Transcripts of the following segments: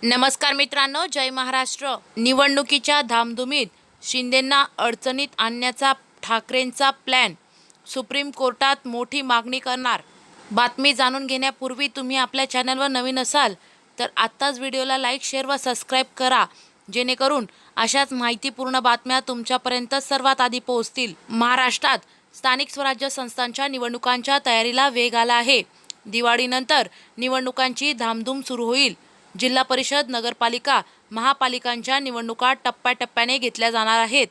नमस्कार मित्रांनो, जय महाराष्ट्र। निवडणुकीच्या धामधुमीत शिंदेंना अडचणीत आणण्याचा ठाकरेंचा प्लॅन, सुप्रीम कोर्टात मोठी मागणी करणार। बातमी जाणून घेण्यापूर्वी तुम्ही आपल्या चॅनलवर नवीन असाल तर आत्ताच व्हिडिओला लाईक, शेअर व सबस्क्राईब करा, जेणेकरून अशाच माहितीपूर्ण बातम्या तुमच्यापर्यंत सर्वात आधी पोहोचतील। महाराष्ट्रात स्थानिक स्वराज्य संस्थांच्या निवडणुकांच्या तयारीला वेग आला आहे। दिवाळीनंतर निवडणुकांची धामधूम सुरू होईल। जिल्हा परिषद, नगरपालिका, महापालिकांच्या निवडणुका टप्प्याटप्प्याने घेतल्या जाणार आहेत।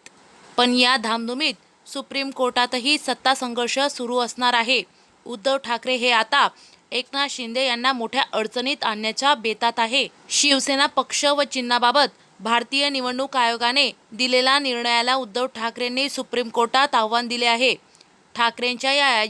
पण या धामधुमीत सुप्रीम कोर्टातही सत्ता संघर्ष सुरू असणार आहे। उद्धव ठाकरे हे आता एकनाथ शिंदे यांना मोठ्या अडचणीत आणण्याच्या बेतात आहे। शिवसेना पक्ष व चिन्हाबाबत भारतीय निवडणूक आयोगाने दिलेल्या निर्णयाला उद्धव ठाकरेंनी सुप्रीम कोर्टात आव्हान दिले आहे। ठाकरेंच्या या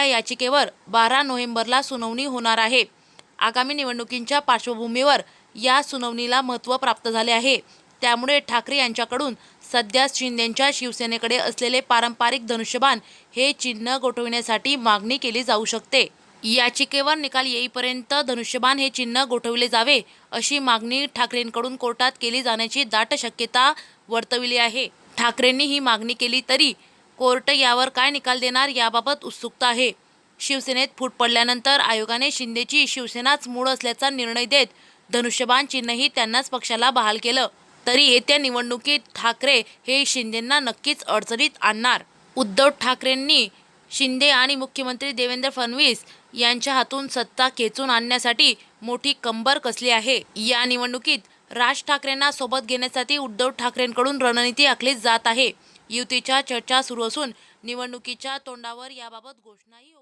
याचिकेवर 12 नोव्हेंबरला सुनावणी होणार आहे। आगामी निवडणुकींच्या पार्श्वभूमीवर या सुनावणीला महत्त्व प्राप्त झाले आहे। त्यामुळे ठाकरे यांच्याकडून सध्या शिंदेंच्या शिवसेनेकडे असलेले पारंपरिक धनुष्यबाण हे चिन्ह गोठविण्यासाठी मागणी केली जाऊ शकते। याचिकेवर निकाल येईपर्यंत धनुष्यबाण हे चिन्ह गोठविले जावे अशी मागणी ठाकरेंकडून कोर्टात केली जाण्याची दाट शक्यता वर्तविली आहे। ठाकरेंनी ही मागणी केली तरी कोर्ट यावर काय निकाल देणार याबाबत उत्सुकता आहे। शिवसेनेत फूट पडल्यानंतर आयोगाने शिंदेची शिवसेनाच मूळ असल्याचा निर्णय देत धनुष्यबाण चिन्हही त्यांनाच पक्षाला बहाल केलं। तरी येत्या निवडणुकीत ठाकरे हे शिंदेंना नक्कीच अडचणीत आणणार। उद्धव ठाकरेंनी शिंदे आणि मुख्यमंत्री देवेंद्र फडणवीस यांच्या हातून सत्ता खेचून आणण्यासाठी मोठी कंबर कसली आहे। या निवडणुकीत राज ठाकरेंना सोबत घेण्यासाठी उद्धव ठाकरेंकडून रणनीती आखली जात आहे। युतीच्या चर्चा सुरू असून निवडणुकीच्या तोंडावर याबाबत घोषणाही